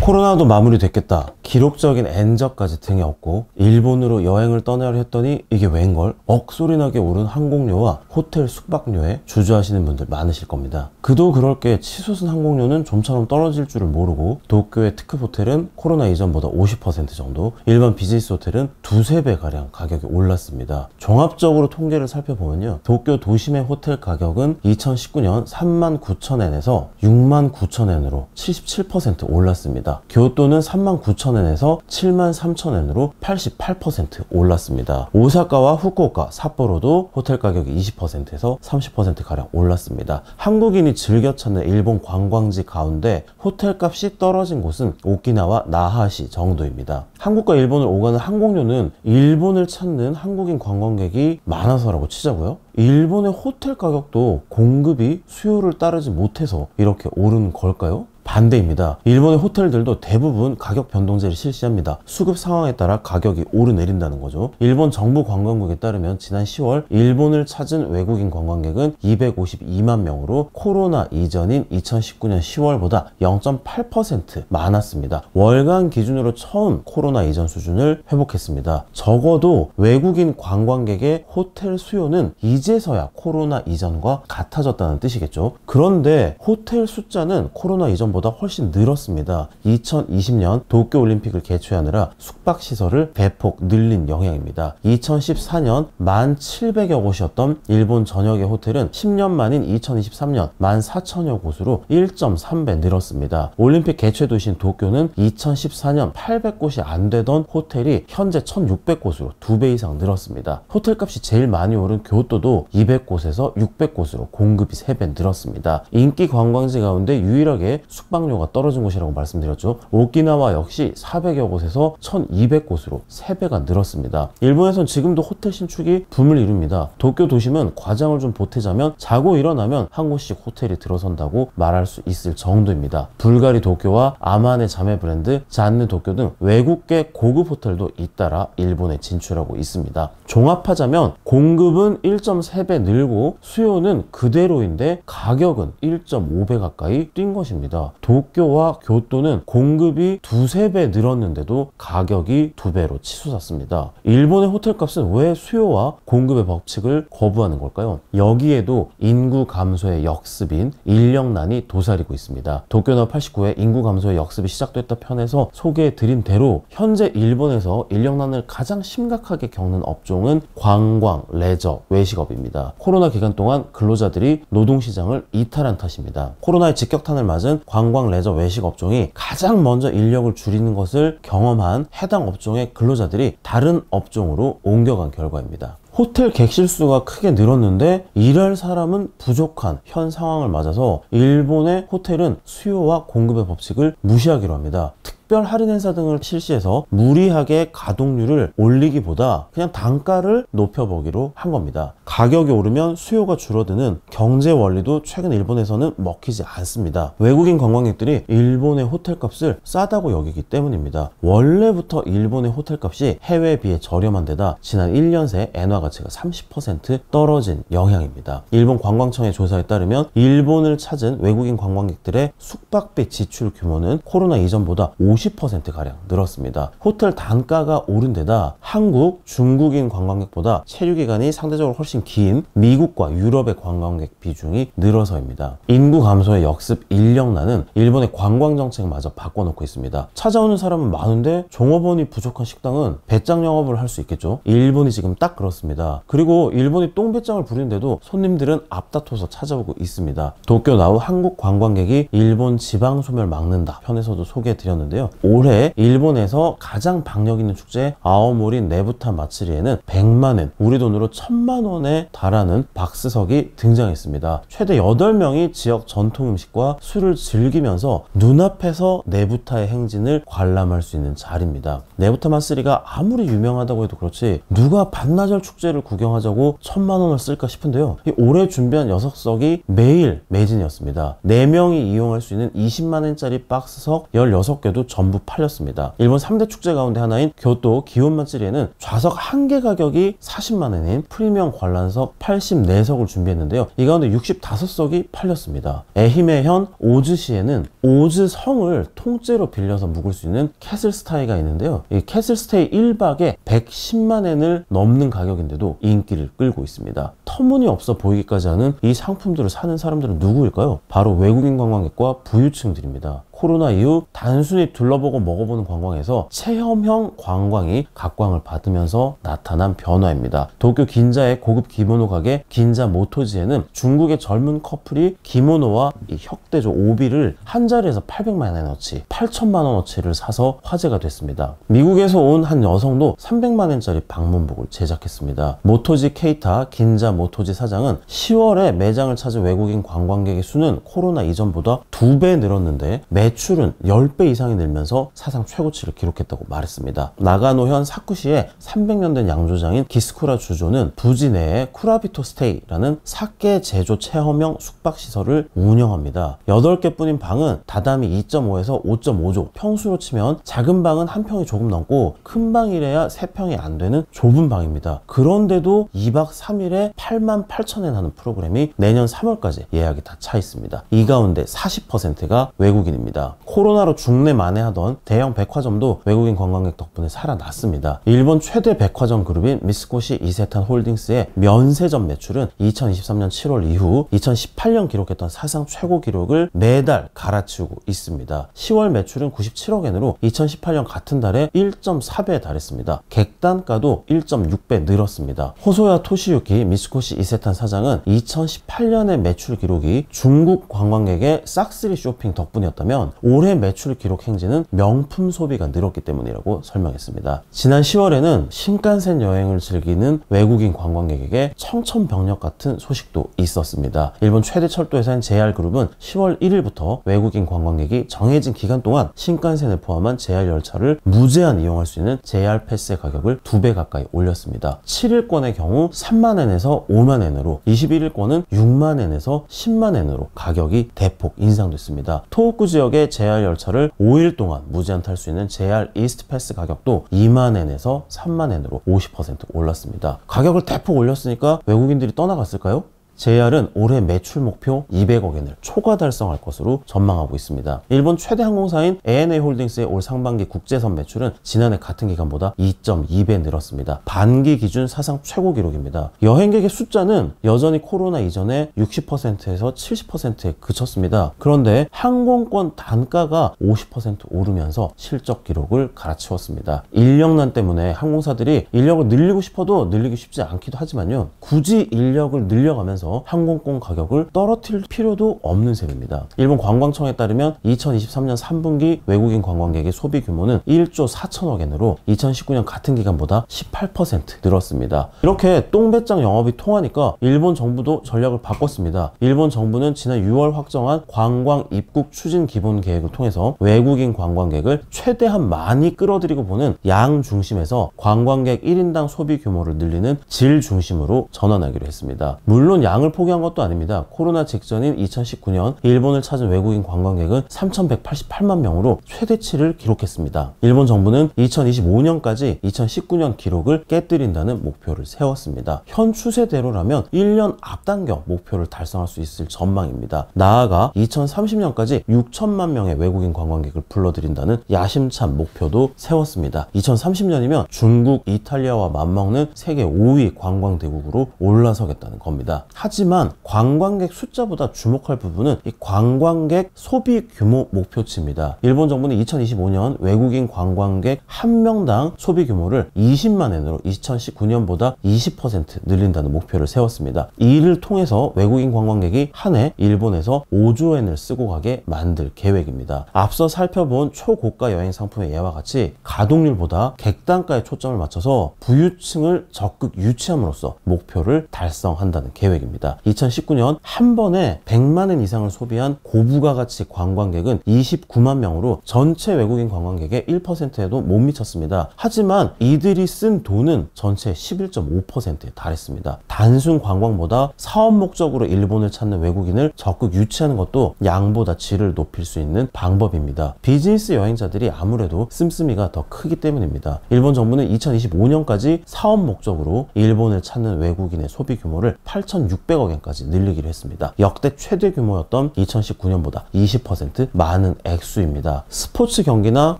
코로나도 마무리됐겠다. 기록적인 엔저까지 등에 업고 일본으로 여행을 떠나려 했더니 이게 웬걸? 억소리나게 오른 항공료와 호텔 숙박료에 주저하시는 분들 많으실 겁니다. 그도 그럴 게 치솟은 항공료는 좀처럼 떨어질 줄을 모르고 도쿄의 특급 호텔은 코로나 이전보다 50% 정도, 일반 비즈니스 호텔은 두세 배 가량 가격이 올랐습니다. 종합적으로 통계를 살펴보면요, 도쿄 도심의 호텔 가격은 2019년 39,000엔에서 69,000엔으로 77% 올랐습니다. 교토는 39,000엔에서 73,000엔으로 88% 올랐습니다. 오사카와 후쿠오카, 삿포로도 호텔 가격이 20%에서 30%가량 올랐습니다. 한국인이 즐겨 찾는 일본 관광지 가운데 호텔 값이 떨어진 곳은 오키나와 나하시 정도입니다. 한국과 일본을 오가는 항공료는 일본을 찾는 한국인 관광객이 많아서라고 치자고요. 일본의 호텔 가격도 공급이 수요를 따르지 못해서 이렇게 오른 걸까요? 반대입니다. 일본의 호텔들도 대부분 가격 변동제를 실시합니다. 수급 상황에 따라 가격이 오르내린다는 거죠. 일본 정부 관광국에 따르면 지난 10월 일본을 찾은 외국인 관광객은 252만 명으로 코로나 이전인 2019년 10월보다 0.8% 많았습니다. 월간 기준으로 처음 코로나 이전 수준을 회복했습니다. 적어도 외국인 관광객의 호텔 수요는 이제서야 코로나 이전과 같아졌다는 뜻이겠죠. 그런데 호텔 숫자는 코로나 이전보다 훨씬 늘었습니다. 2020년 도쿄올림픽을 개최하느라 숙박시설을 대폭 늘린 영향입니다. 2014년 1,700여 곳이었던 일본 전역의 호텔은 10년 만인 2023년 14,000여 곳으로 1.3배 늘었습니다. 올림픽 개최 도시인 도쿄는 2014년 800곳이 안 되던 호텔이 현재 1,600곳으로 2배 이상 늘었습니다. 호텔값이 제일 많이 오른 교토도 200곳에서 600곳으로 공급이 3배 늘었습니다. 인기 관광지 가운데 유일하게 숙박료가 떨어진 곳이라고 말씀드렸죠. 오키나와 역시 400여 곳에서 1200곳으로 3배가 늘었습니다. 일본에선 지금도 호텔 신축이 붐을 이룹니다. 도쿄 도심은 과장을 좀 보태자면 자고 일어나면 한 곳씩 호텔이 들어선다고 말할 수 있을 정도입니다. 불가리 도쿄와 아마네 자매 브랜드 잔느 도쿄 등 외국계 고급 호텔도 잇따라 일본에 진출하고 있습니다. 종합하자면 공급은 1.3배 늘고 수요는 그대로인데 가격은 1.5배 가까이 뛴 것입니다. 도쿄와 교토는 공급이 두세 배 늘었는데도 가격이 2배로 치솟았습니다. 일본의 호텔값은 왜 수요와 공급의 법칙을 거부하는 걸까요? 여기에도 인구 감소의 역습인 인력난이 도사리고 있습니다. 도쿄너 89에 인구 감소의 역습이 시작됐다 편에서 소개해드린 대로 현재 일본에서 인력난을 가장 심각하게 겪는 업종은 관광, 레저, 외식업입니다. 코로나 기간 동안 근로자들이 노동시장을 이탈한 탓입니다. 코로나의 직격탄을 맞은 관광, 레저, 외식 업종이 가장 먼저 인력을 줄이는 것을 경험한 해당 업종의 근로자들이 다른 업종으로 옮겨간 결과입니다. 호텔 객실 수가 크게 늘었는데 일할 사람은 부족한 현 상황을 맞아서 일본의 호텔은 수요와 공급의 법칙을 무시하기로 합니다. 특별 할인 행사 등을 실시해서 무리하게 가동률을 올리기보다 그냥 단가를 높여보기로 한 겁니다. 가격이 오르면 수요가 줄어드는 경제 원리도 최근 일본에서는 먹히지 않습니다. 외국인 관광객들이 일본의 호텔값을 싸다고 여기기 때문입니다. 원래부터 일본의 호텔값이 해외에 비해 저렴한 데다 지난 1년 새 엔화 가치가 30% 떨어진 영향입니다. 일본 관광청의 조사에 따르면 일본을 찾은 외국인 관광객들의 숙박비 지출 규모는 코로나 이전보다 50%가량 늘었습니다. 호텔 단가가 오른 데다 한국, 중국인 관광객보다 체류기간이 상대적으로 훨씬 긴 미국과 유럽의 관광객 비중이 늘어서입니다. 인구 감소의 역습 인력난은 일본의 관광정책마저 바꿔놓고 있습니다. 찾아오는 사람은 많은데 종업원이 부족한 식당은 배짱 영업을 할 수 있겠죠. 일본이 지금 딱 그렇습니다. 그리고 일본이 똥배짱을 부리는데도 손님들은 앞다퉈서 찾아오고 있습니다. 도쿄나우 한국 관광객이 일본 지방 소멸 막는다 편에서도 소개해드렸는데요. 올해 일본에서 가장 박력 있는 축제 아오모리 네부타 마츠리에는 100만엔, 우리 돈으로 1000만원에 달하는 박스석이 등장했습니다. 최대 8명이 지역 전통 음식과 술을 즐기면서 눈앞에서 네부타의 행진을 관람할 수 있는 자리입니다. 네부타 마츠리가 아무리 유명하다고 해도 그렇지 누가 반나절 축제를 구경하자고 1000만원을 쓸까 싶은데요. 올해 준비한 녀석석이 매일 매진이었습니다. 4명이 이용할 수 있는 20만엔짜리 박스석 16개도 전부 팔렸습니다. 일본 3대 축제 가운데 하나인 교토 기온마쓰리에는 좌석 한 개 가격이 40만 원인 프리미엄 관람석 84석을 준비했는데요. 이 가운데 65석이 팔렸습니다. 에히메현 오즈시에는 오즈 성을 통째로 빌려서 묵을 수 있는 캐슬스타이가 있는데요. 이 캐슬스테이 1박에 110만 엔을 넘는 가격인데도 인기를 끌고 있습니다. 터무니없어 보이기까지 하는 이 상품들을 사는 사람들은 누구일까요? 바로 외국인 관광객과 부유층들입니다. 코로나 이후 단순히 둘러보고 먹어보는 관광에서 체험형 관광이 각광을 받으면서 나타난 변화입니다. 도쿄 긴자의 고급 기모노 가게 긴자 모토지에는 중국의 젊은 커플이 기모노와 이 혁대조 오비를 한 자리에서 800만 엔어치, 8천만 원어치를 사서 화제가 됐습니다. 미국에서 온 한 여성도 300만 엔짜리 방문복을 제작했습니다. 모토지 케이타 긴자 모토지 사장은 10월에 매장을 찾은 외국인 관광객의 수는 코로나 이전보다 2배 늘었는데 매출은 10배 이상이 늘면서 사상 최고치를 기록했다고 말했습니다. 나가노현 사쿠시의 300년 된 양조장인 기스쿠라 주조는 부지 내에 쿠라비토 스테이라는 사케 제조 체험형 숙박시설을 운영합니다. 8개뿐인 방은 다다미 2.5에서 5.5조, 평수로 치면 작은 방은 한 평이 조금 넘고 큰 방이래야 3평이 안 되는 좁은 방입니다. 그런데도 2박 3일에 88,000엔 하는 프로그램이 내년 3월까지 예약이 다 차 있습니다. 이 가운데 40%가 외국인입니다. 코로나로 중내 만회하던 대형 백화점도 외국인 관광객 덕분에 살아났습니다. 일본 최대 백화점 그룹인 미쓰코시 이세탄 홀딩스의 면세점 매출은 2023년 7월 이후 2018년 기록했던 사상 최고 기록을 매달 갈아치우고 있습니다. 10월 매출은 97억 엔으로 2018년 같은 달에 1.4배에 달했습니다. 객단가도 1.6배 늘었습니다. 호소야 토시유키 미쓰코시 이세탄 사장은 2018년의 매출 기록이 중국 관광객의 싹쓸이 쇼핑 덕분이었다면 올해 매출 기록 행진은 명품 소비가 늘었기 때문이라고 설명했습니다. 지난 10월에는 신칸센 여행을 즐기는 외국인 관광객에게 청천벽력 같은 소식도 있었습니다. 일본 최대 철도회사인 JR그룹은 10월 1일부터 외국인 관광객이 정해진 기간 동안 신칸센을 포함한 JR 열차를 무제한 이용할 수 있는 JR 패스의 가격을 2배 가까이 올렸습니다. 7일권의 경우 3만 엔에서 5만 엔으로, 21일권은 6만 엔에서 10만 엔으로 가격이 대폭 인상됐습니다. 토호쿠 지역의 JR 열차를 5일 동안 무제한 탈 수 있는 JR 이스트 패스 가격도 2만 엔에서 3만 엔으로 50% 올랐습니다. 가격을 대폭 올렸으니까 외국인들이 떠나갔을까요? JR은 올해 매출 목표 200억 엔을 초과 달성할 것으로 전망하고 있습니다. 일본 최대 항공사인 ANA 홀딩스의 올 상반기 국제선 매출은 지난해 같은 기간보다 2.2배 늘었습니다. 반기 기준 사상 최고 기록입니다. 여행객의 숫자는 여전히 코로나 이전에 60%에서 70%에 그쳤습니다. 그런데 항공권 단가가 50% 오르면서 실적 기록을 갈아치웠습니다. 인력난 때문에 항공사들이 인력을 늘리고 싶어도 늘리기 쉽지 않기도 하지만요. 굳이 인력을 늘려가면서 항공권 가격을 떨어뜨릴 필요도 없는 셈입니다. 일본 관광청에 따르면 2023년 3분기 외국인 관광객의 소비 규모는 1조 4천억 엔으로 2019년 같은 기간보다 18% 늘었습니다. 이렇게 똥배짱 영업이 통하니까 일본 정부도 전략을 바꿨습니다. 일본 정부는 지난 6월 확정한 관광 입국 추진 기본 계획을 통해서 외국인 관광객을 최대한 많이 끌어들이고 보는 양 중심에서 관광객 1인당 소비 규모를 늘리는 질 중심으로 전환하기로 했습니다. 물론 양을 포기한 것도 아닙니다. 코로나 직전인 2019년 일본을 찾은 외국인 관광객은 3,188만 명으로 최대치를 기록했습니다. 일본 정부는 2025년까지 2019년 기록을 깨뜨린다는 목표를 세웠습니다. 현 추세대로라면 1년 앞당겨 목표를 달성할 수 있을 전망입니다. 나아가 2030년까지 6천만 명의 외국인 관광객을 불러들인다는 야심찬 목표도 세웠습니다. 2030년이면 중국, 이탈리아와 맞먹는 세계 5위 관광대국으로 올라서겠다는 겁니다. 하지만 관광객 숫자보다 주목할 부분은 이 관광객 소비 규모 목표치입니다. 일본 정부는 2025년 외국인 관광객 한 명당 소비 규모를 20만 엔으로 2019년보다 20% 늘린다는 목표를 세웠습니다. 이를 통해서 외국인 관광객이 한 해 일본에서 5조 엔을 쓰고 가게 만들 계획입니다. 앞서 살펴본 초고가 여행 상품의 예와 같이 가동률보다 객단가에 초점을 맞춰서 부유층을 적극 유치함으로써 목표를 달성한다는 계획입니다. 때문입니다. 2019년 한 번에 100만 원 이상을 소비한 고부가가치 관광객은 29만 명으로 전체 외국인 관광객의 1%에도 못 미쳤습니다. 하지만 이들이 쓴 돈은 전체 11.5%에 달했습니다. 단순 관광보다 사업 목적으로 일본을 찾는 외국인을 적극 유치하는 것도 양보다 질을 높일 수 있는 방법입니다. 비즈니스 여행자들이 아무래도 씀씀이가 더 크기 때문입니다. 일본 정부는 2025년까지 사업 목적으로 일본을 찾는 외국인의 소비 규모를 8,600억 엔까지 늘리기로 했습니다. 역대 최대 규모였던 2019년보다 20% 많은 액수입니다. 스포츠 경기나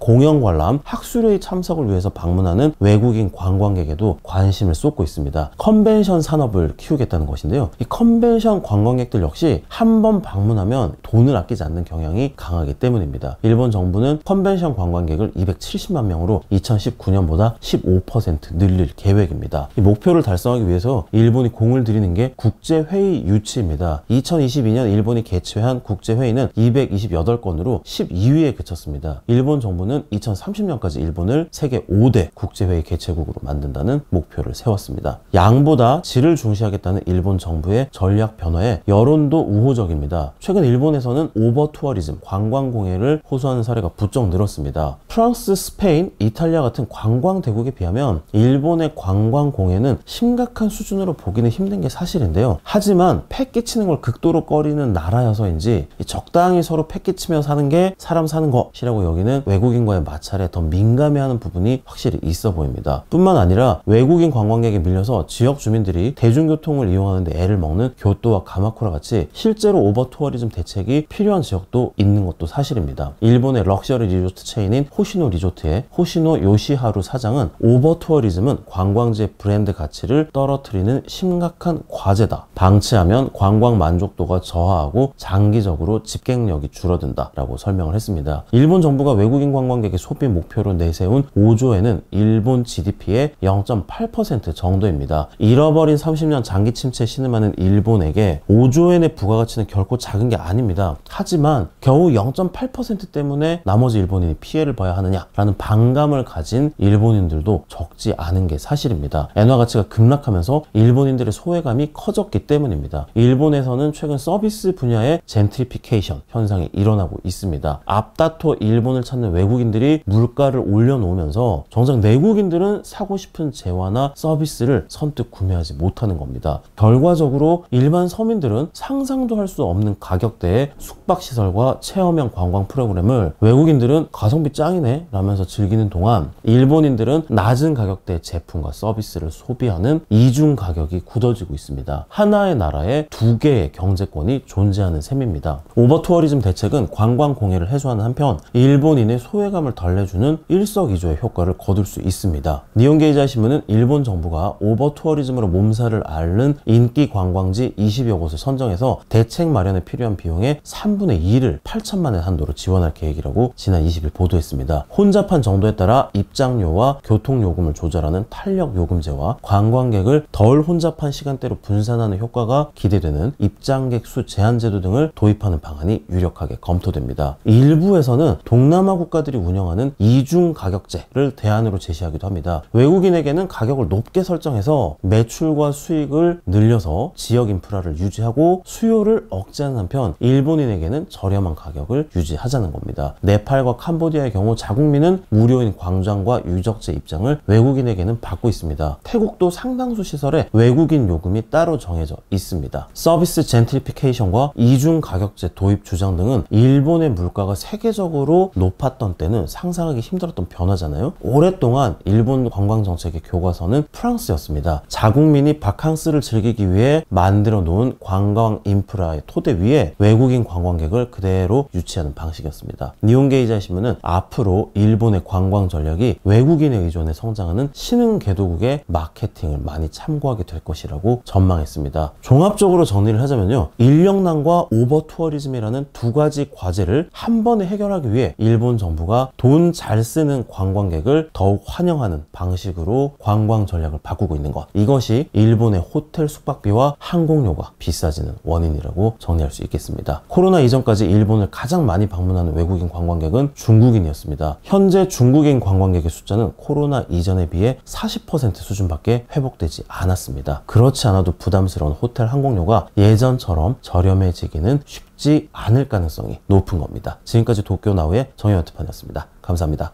공연 관람, 학술회의 참석을 위해서 방문하는 외국인 관광객에도 관심을 쏟고 있습니다. 컨벤션 산업을 키우겠다는 것인데요. 이 컨벤션 관광객들 역시 한 번 방문하면 돈을 아끼지 않는 경향이 강하기 때문입니다. 일본 정부는 컨벤션 관광객을 270만 명으로 2019년보다 15% 늘릴 계획입니다. 이 목표를 달성하기 위해서 일본이 공을 들이는 게 국제회의 유치입니다. 2022년 일본이 개최한 국제회의는 228건으로 12위에 그쳤습니다. 일본 정부는 2030년까지 일본을 세계 5대 국제회의 개최국으로 만든다는 목표를 세웠습니다. 양보다 질을 중시하겠다는 일본 정부의 전략 변화에 여론도 우호적입니다. 최근 일본에서는 오버 투어리즘, 관광 공해를 호소하는 사례가 부쩍 늘었습니다. 프랑스, 스페인, 이탈리아 같은 관광 대국에 비하면 일본의 관광 공해는 심각한 수준으로 보기는 힘든 게 사실인데요. 하지만 패 끼치는 걸 극도로 꺼리는 나라여서인지 적당히 서로 패 끼치며 사는 게 사람 사는 것이라고 여기는 외국인과의 마찰에 더 민감해하는 부분이 확실히 있어 보입니다. 뿐만 아니라 외국인 관광객에 밀려서 지역 주민들이 대중교통을 이용하는데 애를 먹는 교토와 가마쿠라 같이 실제로 오버 투어리즘 대책이 필요한 지역도 있는 것도 사실입니다. 일본의 럭셔리 리조트 체인인 호시노 리조트의 호시노 요시하루 사장은 오버 투어리즘은 관광지의 브랜드 가치를 떨어뜨리는 심각한 과제다. 방치하면 관광 만족도가 저하하고 장기적으로 집객력이 줄어든다 라고 설명을 했습니다. 일본 정부가 외국인 관광객의 소비 목표로 내세운 5조엔은 일본 GDP의 0.8% 정도입니다. 잃어버린 30년 장기 침체에 신음하는 일본에게 5조엔의 부가가치는 결코 작은 게 아닙니다. 하지만 겨우 0.8% 때문에 나머지 일본인이 피해를 봐야 하느냐라는 반감을 가진 일본인들도 적지 않은 게 사실입니다. 엔화 가치가 급락하면서 일본인들의 소외감이 커졌기 때문입니다. 일본에서는 최근 서비스 분야의 젠트리피케이션 현상이 일어나고 있습니다. 앞다퉈 일본을 찾는 외국인들이 물가를 올려놓으면서 정작 내국인들은 사고 싶은 재화나 서비스를 선뜻 구매하지 못하는 겁니다. 결과적으로 일반 서민들은 상상도 할 수 없는 가격대의 숙박시설과 체험형 관광 프로그램을 외국인들은 가성비 짱이네 라면서 즐기는 동안 일본인들은 낮은 가격대의 제품과 서비스를 소비하는 이중 가격이 굳어지고 있습니다. 하나의 나라에 두 개의 경제권이 존재하는 셈입니다. 오버 투어리즘 대책은 관광 공해를 해소하는 한편 일본인의 소외감을 달래주는 일석이조의 효과를 거둘 수 있습니다. 니혼게이자 신문은 일본 정부가 오버 투어리즘으로 몸살을 앓는 인기 관광지 20여 곳을 선정해서 대책 마련에 필요한 비용의 3분의 2를 8천만 엔 한도로 지원할 계획이라고 지난 20일 보도했습니다. 혼잡한 정도에 따라 입장료와 교통요금을 조절하는 탄력요금제와 관광객을 덜 혼잡한 시간대로 분산하는 효과가 기대되는 입장객 수 제한제도 등을 도입하는 방안이 유력하게 검토됩니다. 일부에서는 동남아 국가들이 운영하는 이중 가격제를 대안으로 제시하기도 합니다. 외국인에게는 가격을 높게 설정해서 매출과 수익을 늘려서 지역 인프라를 유지하고 수요를 억제하는 한편 일본인에게는 저렴한 가격을 유지하자는 겁니다. 네팔과 캄보디아의 경우 자국민은 무료인 광장과 유적지 입장을 외국인에게는 받고 있습니다. 태국도 상당수 시설에 외국인 요금이 따로 정해져 있습니다. 서비스 젠트리피케이션과 이중 가격제 도입 주장 등은 일본의 물가가 세계적으로 높았던 때는 상상하기 힘들었던 변화잖아요. 오랫동안 일본 관광 정책의 교과서는 프랑스였습니다. 자국민이 바캉스를 즐기기 위해 만들어 놓은 관광 인프라의 토대 위에 외국인 관광객을 그대로 유치하는 방식이었습니다. 니혼게이자 신문은 앞으로 일본의 관광 전략이 외국인에 의존해 성장하는 신흥 개도국의 마케팅을 많이 참고하게 될 것이라고 전망했습니다. 종합적으로 정리를 하자면요, 인력난과 오버 투어리즘이라는 두 가지 과제를 한 번에 해결하기 위해 일본 정부가 돈 잘 쓰는 관광객을 더욱 환영하는 방식으로 관광 전략을 바꾸고 있는 것, 이것이 일본의 호텔 숙박비와 항공료가 비싸지는 원인이라고 정리할 수 있겠습니다. 코로나 이전까지 일본을 가장 많이 방문하는 외국인 관광객은 중국인이었습니다. 현재 중국인 관광객의 숫자는 코로나 이전에 비해 40% 수준밖에 회복되지 않았습니다. 그렇지 않아도 부담스러운 이런 호텔 항공료가 예전처럼 저렴해지기는 쉽지 않을 가능성이 높은 겁니다. 지금까지 도쿄나우의 정혜원 특파원이었습니다. 감사합니다.